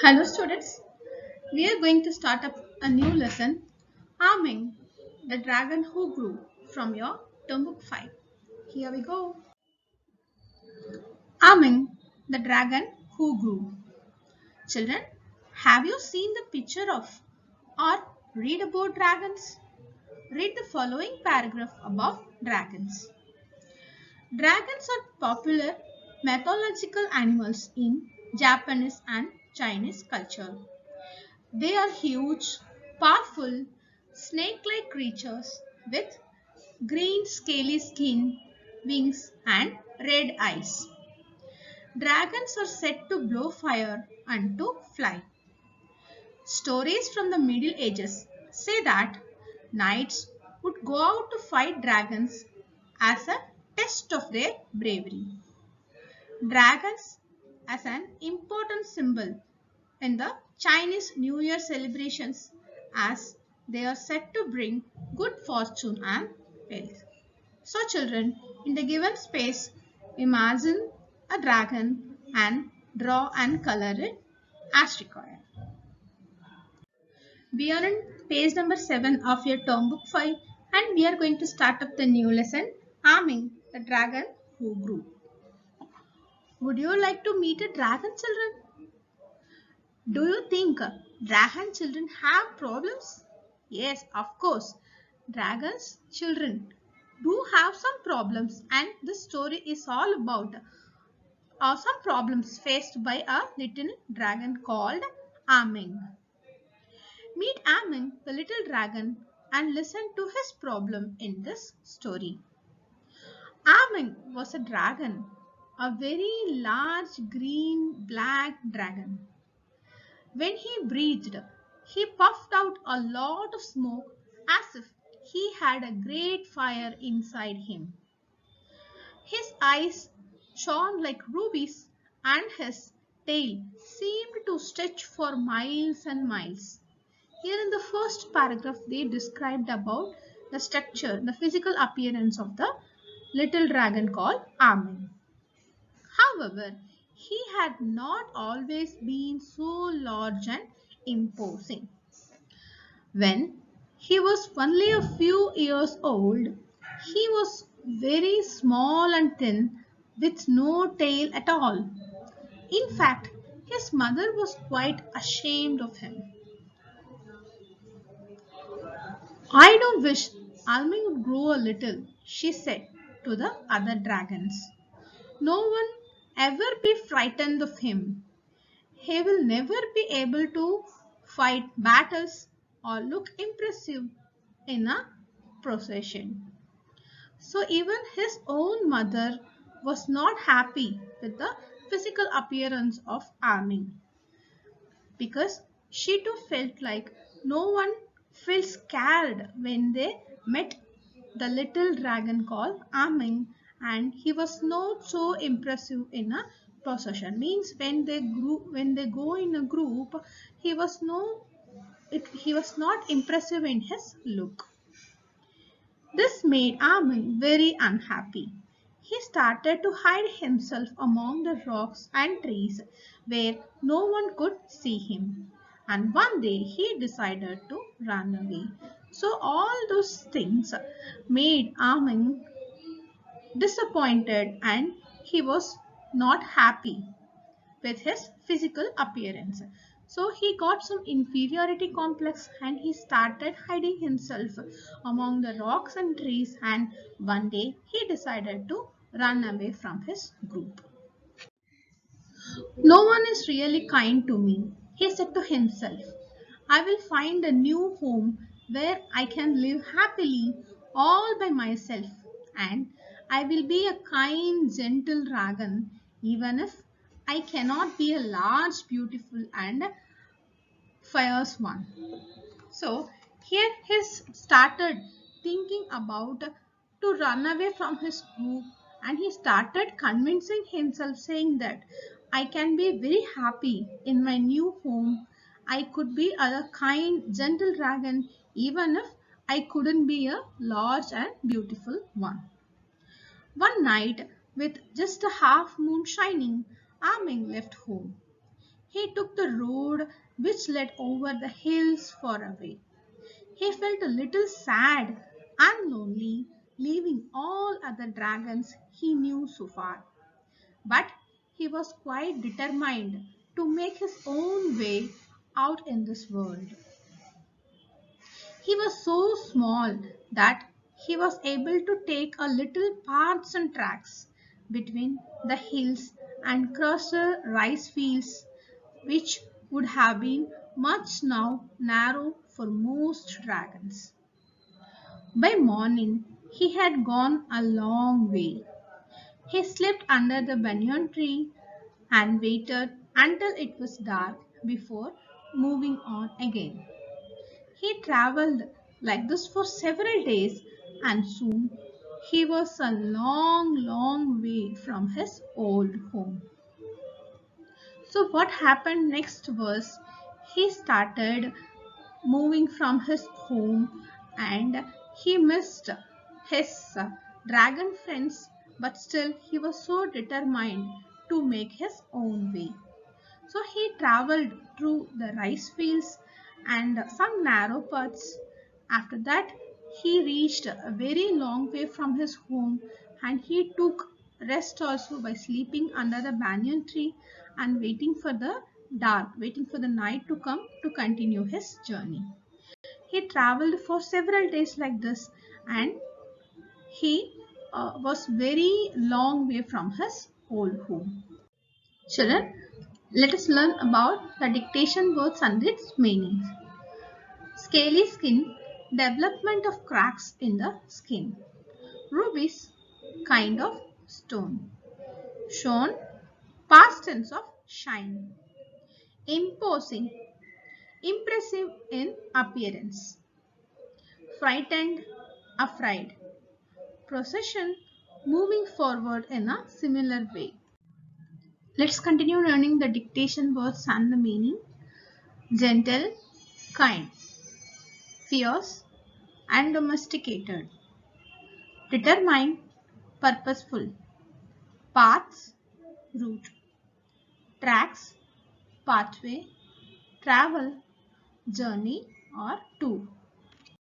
Hello students, we are going to start up a new lesson, Ming, the dragon who grew, from your term book 5. Here we go. Ming, the dragon who grew. Children, have you seen the picture of or read about dragons? Read the following paragraph about dragons. Dragons are popular mythological animals in Japanese and Chinese culture. They are huge, powerful, snake-like creatures with green scaly skin, wings and red eyes. Dragons are said to blow fire and to fly. Stories from the Middle Ages say that knights would go out to fight dragons as a test of their bravery. Dragons as an important symbol in the Chinese New Year celebrations as they are said to bring good fortune and wealth. So children, in the given space, imagine a dragon and draw and color it as required. We are on page number 7 of your term book 5 and we are going to start up the new lesson, Arming the Dragon Who Grew. Would you like to meet a dragon, children? Do you think dragon children have problems? Yes, of course. Dragons children do have some problems and this story is all about some problems faced by a little dragon called Aming. Meet Aming, the little dragon, and listen to his problem in this story. Aming was a dragon, a very large green black dragon. When he breathed, he puffed out a lot of smoke as if he had a great fire inside him. His eyes shone like rubies and his tail seemed to stretch for miles and miles. Here in the first paragraph they described about the structure, the physical appearance of the little dragon called Amin. However, he had not always been so large and imposing. When he was only a few years old, he was very small and thin with no tail at all. In fact, his mother was quite ashamed of him. I do wish Alming would grow a little, she said to the other dragons. No one ever be frightened of him. He will never be able to fight battles or look impressive in a procession. So even his own mother was not happy with the physical appearance of Armin because she too felt like no one felt scared when they met the little dragon called Armin, and he was not so impressive in a procession. Means when they go in a group, he was he was not impressive in his look. This made Amin very unhappy. He started to hide himself among the rocks and trees where no one could see him. And one day he decided to run away. So all those things made Amin disappointed and he was not happy with his physical appearance. So he got some inferiority complex and he started hiding himself among the rocks and trees, and one day he decided to run away from his group. No one is really kind to me, he said to himself. I will find a new home where I can live happily all by myself, and I will be a kind, gentle dragon even if I cannot be a large, beautiful and fierce one. So here he started thinking about to run away from his group, and he started convincing himself saying that I can be very happy in my new home. I could be a kind, gentle dragon even if I couldn't be a large and beautiful one. One night, with just a half moon shining, Ah Ming left home. He took the road which led over the hills far away. He felt a little sad and lonely, leaving all other dragons he knew so far. But he was quite determined to make his own way out in this world. He was so small that he was able to take a little paths and tracks between the hills and cross the rice fields, which would have been much now narrow for most dragons. By morning, he had gone a long way. He slept under the banyan tree and waited until it was dark before moving on again. He traveled like this for several days and soon he was a long, long way from his old home. So, what happened next was he started moving from his home and he missed his dragon friends, but still he was so determined to make his own way. So he traveled through the rice fields and some narrow paths. After that, he reached a very long way from his home and he took rest also by sleeping under the banyan tree and waiting for the dark, waiting for the night to come to continue his journey. He traveled for several days like this and he was very long way from his old home. Children, let us learn about the dictation words and its meanings. Scaly skin, development of cracks in the skin. Rubies, kind of stone. Shone, past tense of shine. Imposing, impressive in appearance. Frightened, afraid. Procession, moving forward in a similar way. Let's continue learning the dictation words and the meaning. Gentle, kind. Fierce and domesticated. Determined, purposeful. Paths, route. Tracks, pathway. Travel, journey or tour.